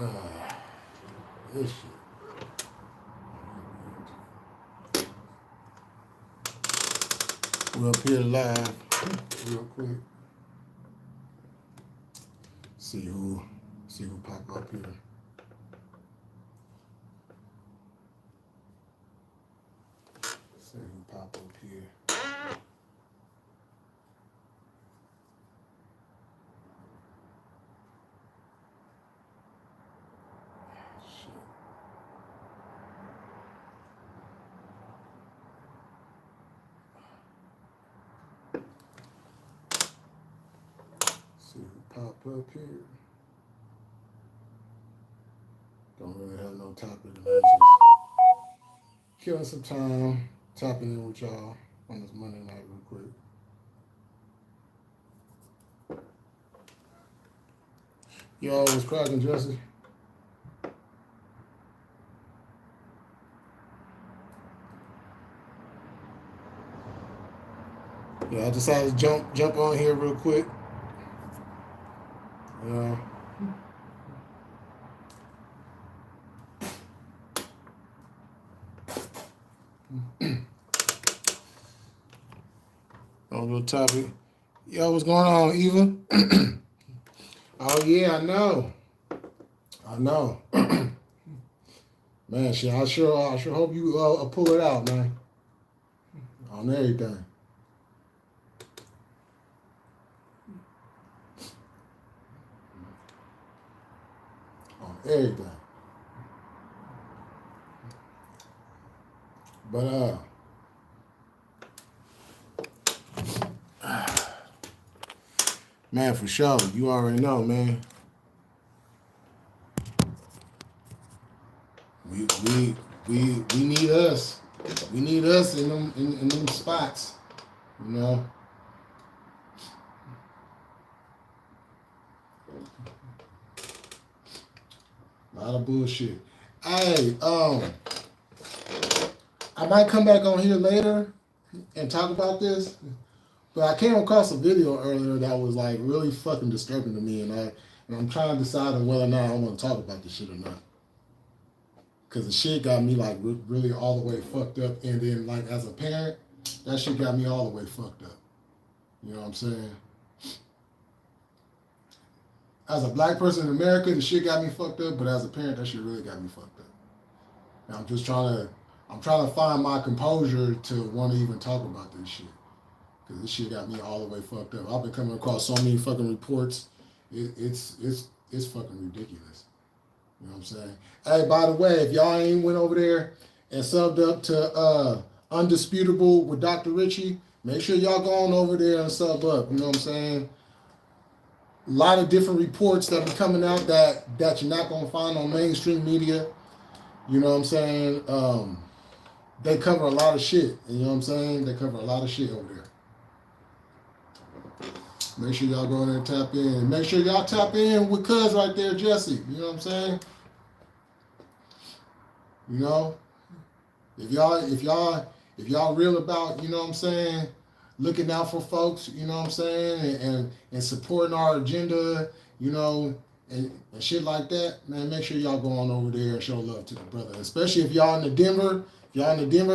This shit. We're up here live real quick. See who pop up here. See who pop up here. See who pop up here. Don't really have no topic tonight. Just killing some time, tapping in with y'all on this Monday night real quick. Y'all was cracking, Jesse. Yeah, I decided to jump on here real quick. On real topic. Yo, what's going on, Eva? Oh yeah, I know. Man, shit, I sure hope you pull it out, man. On everything. On everything. But man, for sure, you already know, man. We need us. We need us in them spots, you know. A lot of bullshit. Hey, I might come back on here later and talk about this, but I came across a video earlier that was like really fucking disturbing to me, and I'm trying to decide on whether or not I want to talk about this shit or not. Cause the shit got me like really all the way fucked up, and then like as a parent, that shit got me all the way fucked up. You know what I'm saying? As a black person in America, the shit got me fucked up, but as a parent, that shit really got me fucked up. And I'm trying to find my composure to want to even talk about this shit. Cause this shit got me all the way fucked up. I've been coming across so many fucking reports. It's fucking ridiculous. You know what I'm saying? Hey, by the way, if y'all ain't went over there and subbed up to Undisputable with Dr. Richie, make sure y'all go on over there and sub up. You know what I'm saying? A lot of different reports that be coming out that you're not going to find on mainstream media. You know what I'm saying? They cover a lot of shit. You know what I'm saying? They cover a lot of shit over there. Make sure y'all go in there and tap in. Make sure y'all tap in with Cuz right there, Jesse. You know what I'm saying? You know, if y'all real about, you know what I'm saying, looking out for folks, you know what I'm saying, and supporting our agenda, you know, and shit like that, man, make sure y'all go on over there and show love to the brother. Especially if y'all in the Denver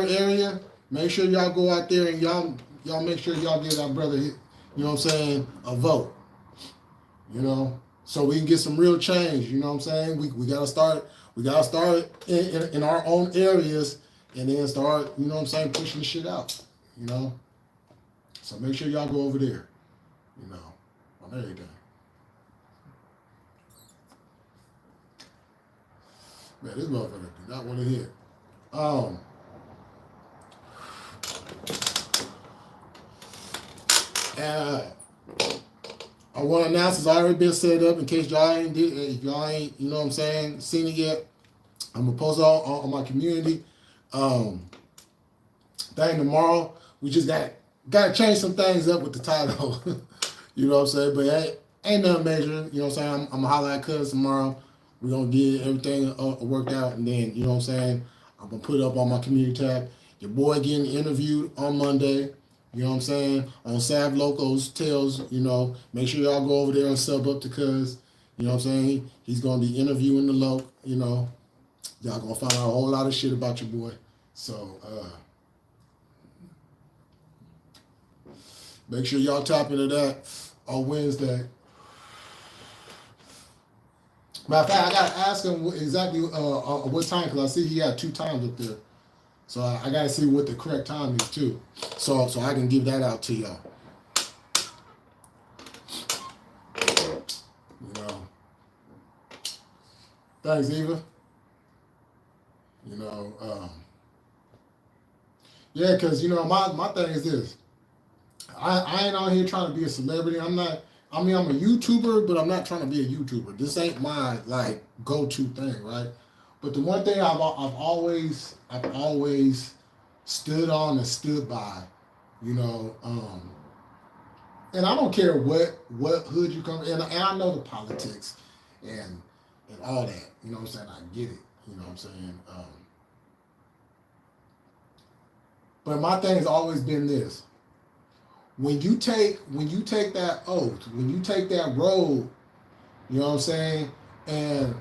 area, make sure y'all go out there and y'all make sure y'all give that brother, you know what I'm saying, a vote. You know, so we can get some real change, you know what I'm saying? We gotta start in our own areas and then start, you know what I'm saying, pushing the shit out, you know? So make sure y'all go over there, you know, on everything. Man, this motherfucker do not want to hear. I want to announce it's already been set up in case y'all ain't, you know what I'm saying, seen it yet. I'm going to post on my community thing tomorrow. We just got to change some things up with the title. You know what I'm saying? But ain't nothing major. You know what I'm saying? I'm going to holler at Cuz tomorrow. We're going to get everything worked out. And then, you know what I'm saying, I'm going to put it up on my community tab. Your boy getting interviewed on Monday. You know what I'm saying? On Sav Locos Tales, you know, make sure y'all go over there and sub up to Cuz. You know what I'm saying? He's gonna be interviewing the loc. You know, y'all gonna find out a whole lot of shit about your boy. So make sure y'all tap into that on Wednesday. Matter of fact, I gotta ask him exactly what time, because I see he had 2 times up there. So I gotta see what the correct time is too. So I can give that out to y'all. You know. Thanks, Eva. You know, yeah, because you know my thing is this. I ain't out here trying to be a celebrity. I'm not. I mean, I'm a YouTuber, but I'm not trying to be a YouTuber. This ain't my like go-to thing, right? But the one thing I've always stood on and stood by, you know, and I don't care what hood you come, and I know the politics and all that. You know what I'm saying? I get it. You know what I'm saying? But my thing has always been this. When you take that oath, when you take that road, you know what I'm saying, and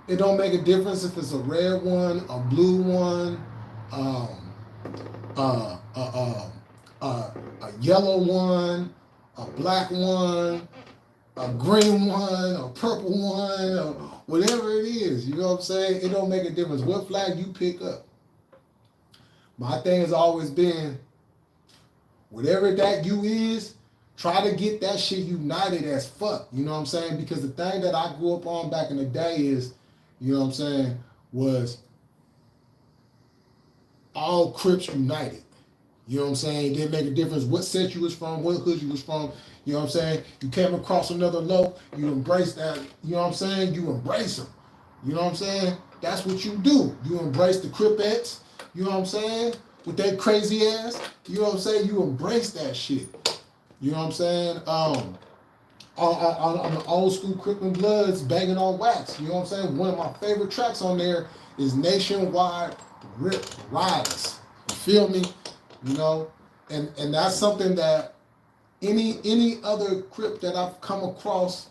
it don't make a difference if it's a red one, a blue one, a yellow one, a black one, a green one, a purple one, or whatever it is. You know what I'm saying? It don't make a difference what flag you pick up. My thing has always been, whatever that you is, try to get that shit united as fuck. You know what I'm saying? Because the thing that I grew up on back in the day is, you know what I'm saying, was all Crips united. You know what I'm saying? It didn't make a difference what set you was from, what hood you was from. You know what I'm saying? You came across another loc, you embrace that. You know what I'm saying? You embrace them. You know what I'm saying? That's what you do. You embrace the Cripettes. You know what I'm saying? With that crazy ass. You know what I'm saying? You embrace that shit. You know what I'm saying? On the old school Crip Bloods, Banging on Wax. You know what I'm saying? One of my favorite tracks on there is Nationwide Rip Riders. You feel me? You know? And that's something that any other Crip that I've come across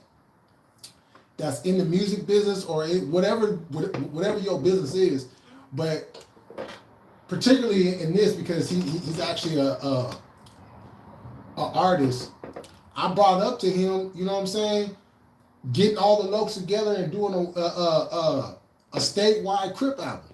that's in the music business or whatever your business is, but particularly in this, because he's actually a artist. I brought up to him, you know what I'm saying, getting all the locs together and doing a statewide Crip album.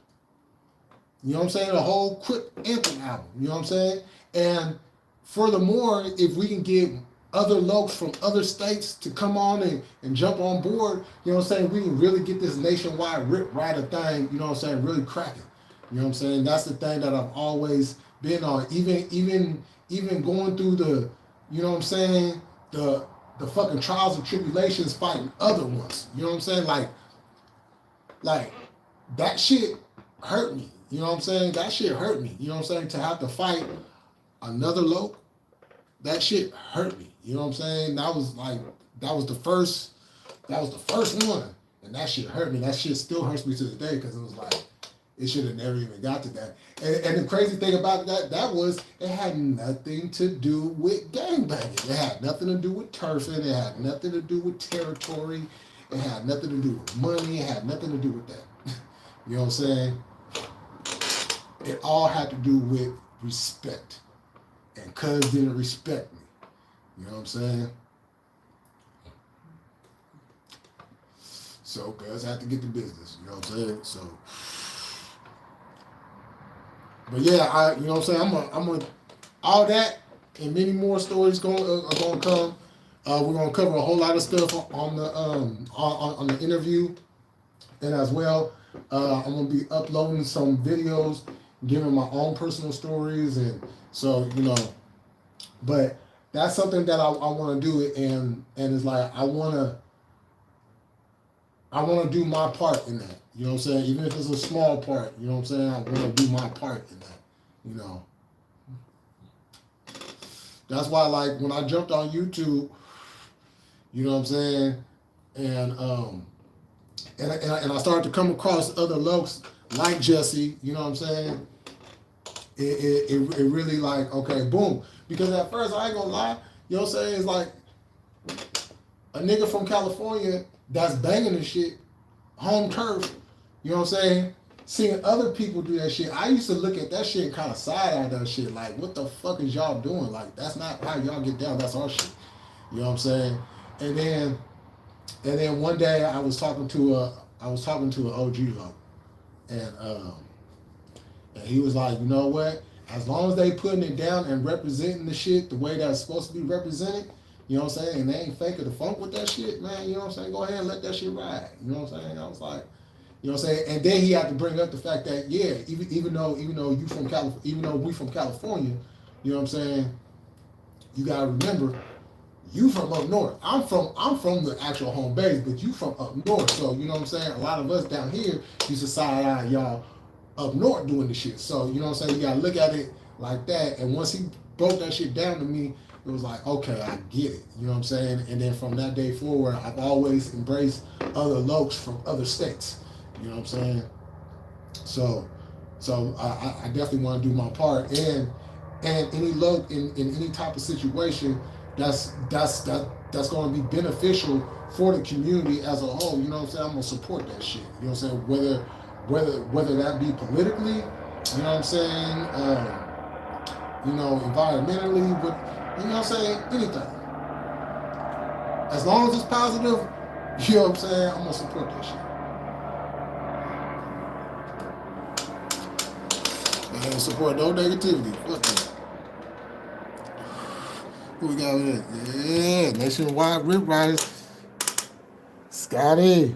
You know what I'm saying? A whole Crip anthem album. You know what I'm saying? And furthermore, if we can get other locs from other states to come on and jump on board, you know what I'm saying, we can really get this nationwide Rip Rider thing, you know what I'm saying, really cracking. You know what I'm saying? That's the thing that I've always been on. Even going through the, you know what I'm saying, the fucking trials and tribulations fighting other ones. You know what I'm saying? Like that shit hurt me. You know what I'm saying? That shit hurt me. You know what I'm saying? To have to fight another loc, that shit hurt me. You know what I'm saying? That was the first one. And that shit hurt me. That shit still hurts me to the day, because it was like, it should have never even got to that. And the crazy thing about that was it had nothing to do with gangbanging. It had nothing to do with turfing. It had nothing to do with territory. It had nothing to do with money. It had nothing to do with that. You know what I'm saying? It all had to do with respect. And cuz didn't respect me. You know what I'm saying? So cuz had to get the business. You know what I'm saying? So, but yeah, you know what I'm saying? I'm gonna all that and many more stories are gonna come. We're gonna cover a whole lot of stuff on the interview, and as well, I'm gonna be uploading some videos, giving my own personal stories, and so you know. But that's something that I want to do, and it's like I want to do my part in that. You know what I'm saying? Even if it's a small part, you know what I'm saying? I want to do my part in that, you know. That's why, like, when I jumped on YouTube, you know what I'm saying? And I started to come across other locs like Jesse, you know what I'm saying? It really like, okay, boom. Because at first, I ain't gonna lie, you know what I'm saying? It's like, a nigga from California that's banging this shit, home turf, you know what I'm saying? Seeing other people do that shit, I used to look at that shit and kind of side eye that shit. Like, what the fuck is y'all doing? Like, that's not how y'all get down. That's our shit. You know what I'm saying? And then one day I was talking to an OG low, and he was like, you know what? As long as they putting it down and representing the shit the way that's supposed to be represented, you know what I'm saying? And they ain't faking the funk with that shit, man. You know what I'm saying? Go ahead and let that shit ride. You know what I'm saying? I was like, you know what I'm saying? And then he had to bring up the fact that, yeah, even though you from California, even though we from California, you know what I'm saying? You gotta remember, you from up north. I'm from the actual home base, but you from up north. So you know what I'm saying? A lot of us down here used to side eye y'all up north doing the shit. So you know what I'm saying? You gotta look at it like that. And once he broke that shit down to me, it was like, okay, I get it. You know what I'm saying? And then from that day forward, I've always embraced other lokes from other states. You know what I'm saying? So I definitely want to do my part. And any loke in any type of situation that's going to be beneficial for the community as a whole. You know what I'm saying? I'm gonna support that shit. You know what I'm saying? Whether that be politically, you know what I'm saying? Environmentally, but you know what I'm saying? Anything. As long as it's positive, you know what I'm saying? I'm gonna support that shit. And support no negativity. Fuck that. Who we got here? Yeah, Nationwide Rip Riders. Scotty.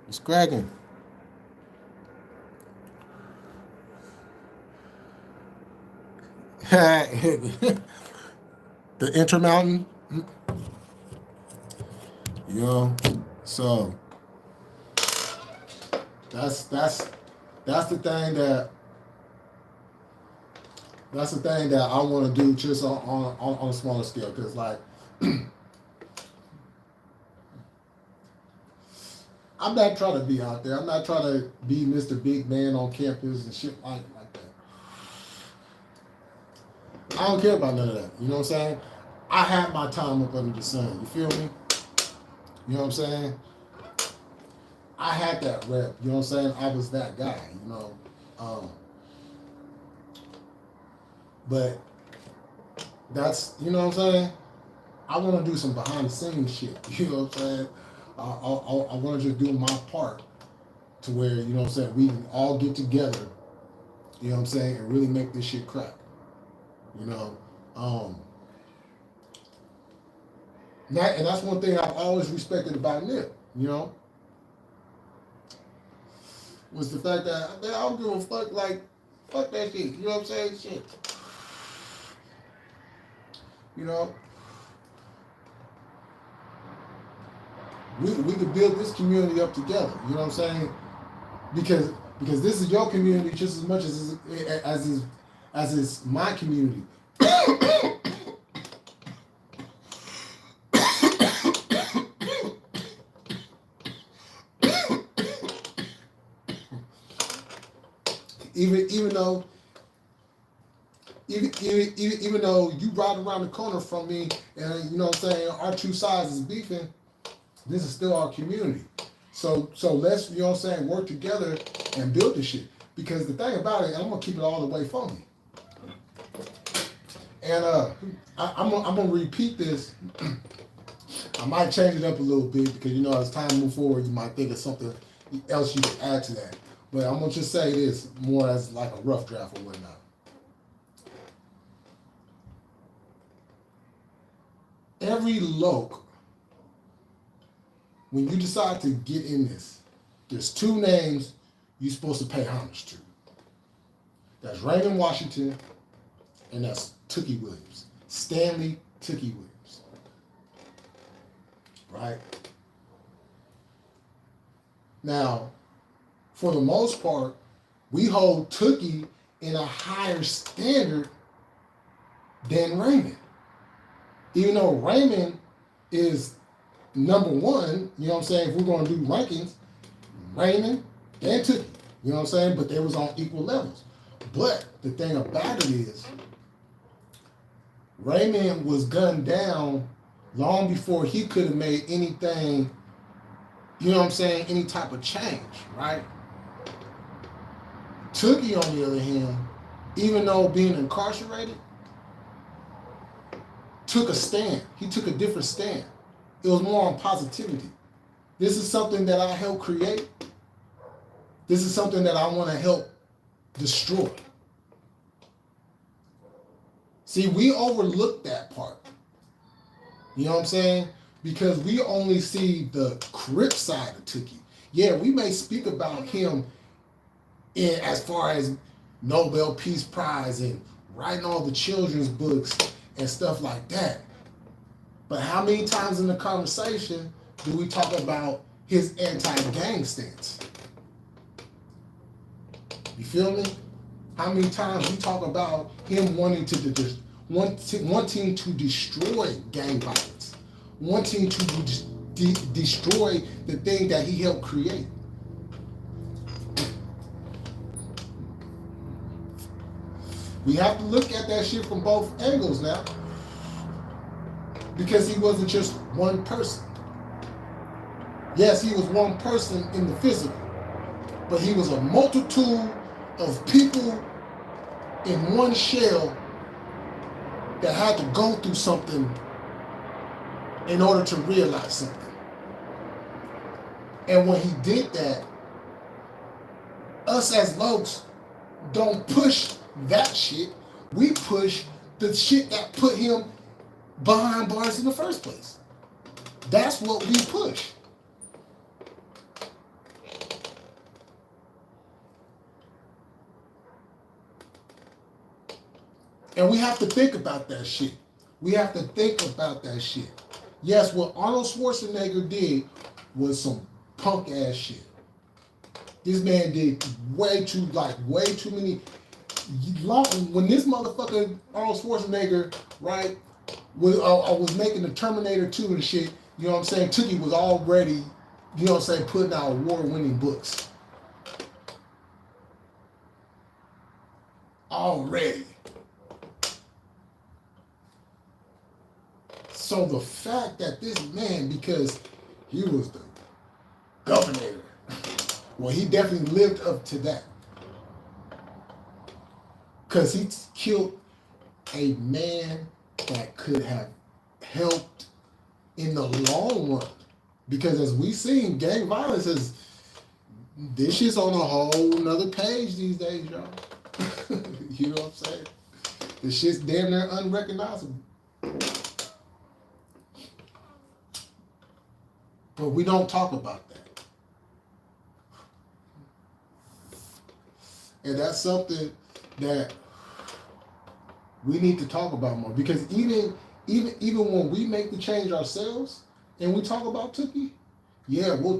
What's cracking? The Intermountain. You know, so that's the thing that I want to do just on a smaller scale, because like I'm not trying to be out there. I'm not trying to be Mr. Big Man on campus and shit like that. I don't care about none of that. You know what I'm saying? I had my time up under the sun. You feel me? You know what I'm saying? I had that rep. You know what I'm saying? I was that guy. You know. But that's, you know what I'm saying? I want to do some behind the scenes shit. You know what I'm saying? I want to just do my part to where, you know what I'm saying, we can all get together, you know what I'm saying, and really make this shit crack. You know? And that's one thing I've always respected about Nip, you know? Was the fact that, man, I don't give a fuck, like, fuck that shit. You know what I'm saying? Shit. You know, we could build this community up together. You know what I'm saying? Because this is your community just as much as is my community. Even though you ride around the corner from me and, you know what I'm saying, our two sides is beefing, this is still our community. So let's, you know what I'm saying, work together and build this shit. Because the thing about it, I'm going to keep it all the way phony. And I'm gonna repeat this. I might change it up a little bit because, you know, as time moves forward, you might think of something else you can add to that. But I'm going to just say this more as like a rough draft or whatnot. Every loke, when you decide to get in this, there's two names you're supposed to pay homage to. That's Raymond Washington and that's Tookie Williams. Stanley Tookie Williams. Right? Now, for the most part, we hold Tookie in a higher standard than Raymond. Even though Raymond is number one, you know what I'm saying, if we're going to do rankings, Raymond and Tookie, you know what I'm saying, but they was on equal levels. But the thing about it is, Raymond was gunned down long before he could have made anything, you know what I'm saying, any type of change, right? Tookie, on the other hand, even though being incarcerated, took a stand. He took a different stand. It was more on positivity. This is something that I helped create. This is something that I want to help destroy. See, we overlook that part. You know what I'm saying? Because we only see the Crip side of Tookie. Yeah, we may speak about him in as far as Nobel Peace Prize and writing all the children's books and stuff like that. But how many times in the conversation do we talk about his anti-gang stance? You feel me? How many times we talk about him wanting to destroy gang violence, wanting to destroy the thing that he helped create? We have to look at that shit from both angles now, because he wasn't just one person. Yes, he was one person in the physical, but he was a multitude of people in one shell that had to go through something in order to realize something. And when he did that, us as Lokes don't push that shit. We push the shit that put him behind bars in the first place. That's what we push. And we have to think about that shit. We have to think about that shit. Yes, what Arnold Schwarzenegger did was some punk ass shit. This man did way too many. When this motherfucker Arnold Schwarzenegger, right, was making the Terminator 2 and shit, you know what I'm saying? Tookie was already, you know what I'm saying, putting out award-winning books. Already. So the fact that this man, because he was the governor, well, he definitely lived up to that. Because he killed a man that could have helped in the long run. Because as we seen, gang violence is, this shit's on a whole nother page these days, y'all. You know what I'm saying? This shit's damn near unrecognizable. But we don't talk about that. And that's something that we need to talk about more. Because even when we make the change ourselves and we talk about Tookie, yeah, we'll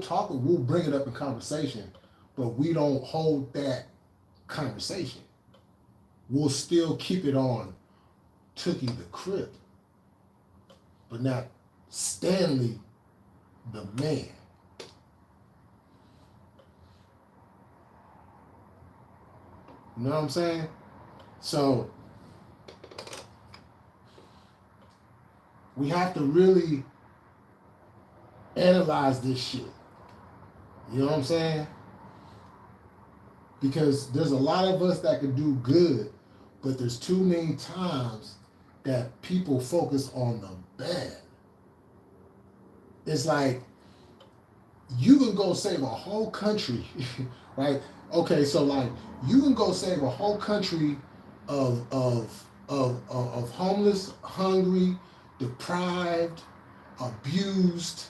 bring it up in conversation, but we don't hold that conversation. We'll still keep it on Tookie the Crip, but not Stanley the man. You know what I'm saying? So we have to really analyze this shit. You know what I'm saying? Because there's a lot of us that can do good, but there's too many times that people focus on the bad. It's like, you can go save a whole country, right? Okay, so like, you can go save a whole country of homeless, hungry, deprived, abused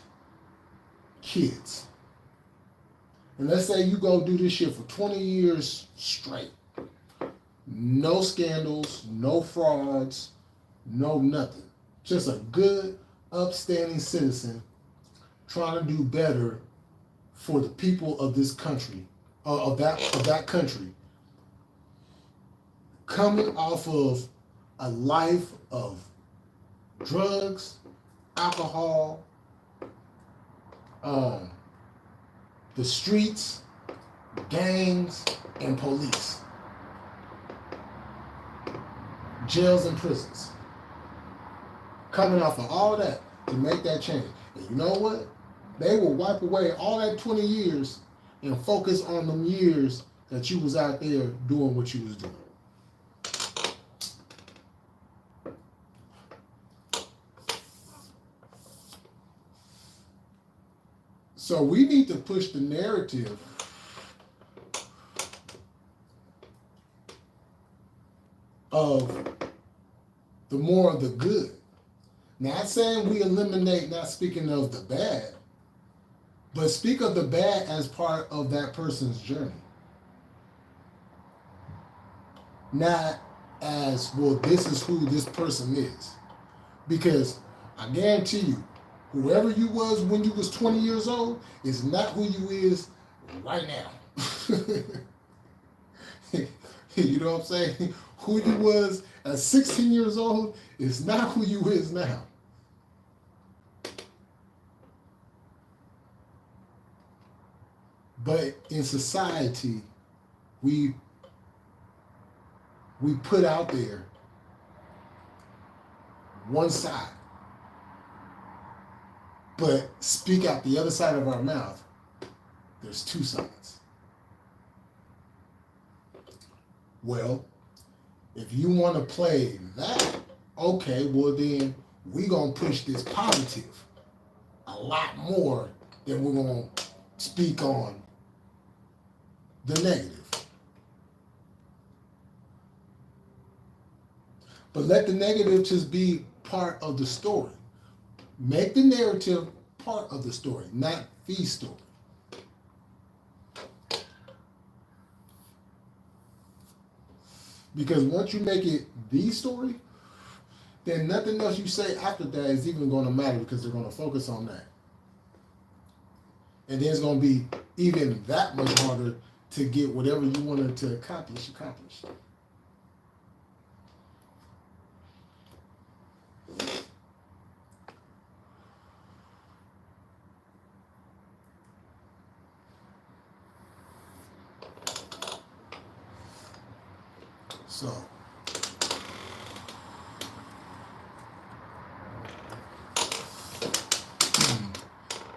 kids. And let's say you go do this shit for 20 years straight. No scandals, no frauds, no nothing. Just a good, upstanding citizen trying to do better for the people of this country, of that country, coming off of a life of drugs, alcohol, the streets, gangs, and police, jails and prisons. Coming off of all that, to make that change. And you know what? They will wipe away all that 20 years and focus on them years that you was out there doing what you was doing. So we need to push the narrative of the more of the good. Not saying we eliminate, not speaking of the bad, but speak of the bad as part of that person's journey. Not as, well, this is who this person is. Because I guarantee you, whoever you was when you was 20 years old is not who you is right now. You know what I'm saying? Who you was at 16 years old is not who you is now. But in society, we put out there one side, but speak out the other side of our mouth. There's two sides. Well, if you want to play that, okay, well then we gonna push this positive a lot more than we're gonna speak on the negative. But let the negative just be part of the story. Make the narrative part of the story, not the story. Because once you make it the story, then nothing else you say after that is even going to matter, because they're going to focus on that. And then it's going to be even that much harder to get whatever you wanted to accomplish. So,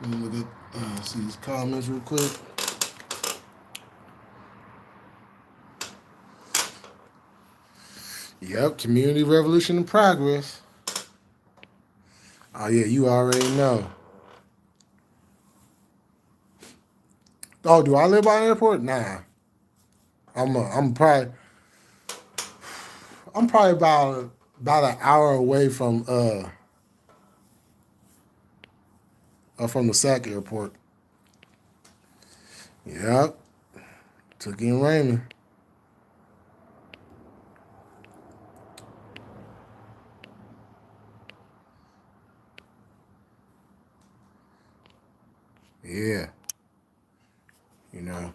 let me look at see these comments real quick. Yep, community revolution in progress. Oh yeah, you already know. Oh, do I live by an airport? Nah. I'm probably about an hour away from the SAC airport. Yep. Took in Raymond. Yeah. You know.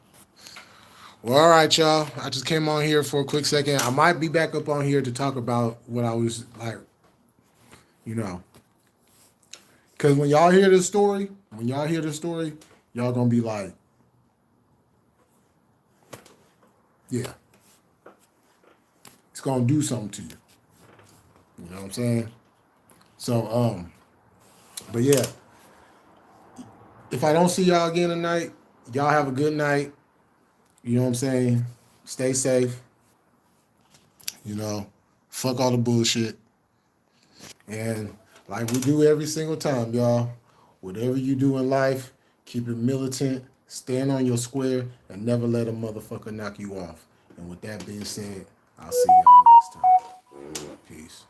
Well, all right, y'all. I just came on here for a quick second. I might be back up on here to talk about what I was like, you know. Because when y'all hear this story, y'all gonna be like, yeah, it's gonna do something to you. You know what I'm saying? So, but yeah, if I don't see y'all again tonight, y'all have a good night. You know what I'm saying? Stay safe. You know, fuck all the bullshit. And like we do every single time, y'all, whatever you do in life, keep it militant, stand on your square, and never let a motherfucker knock you off. And with that being said, I'll see y'all next time. Peace.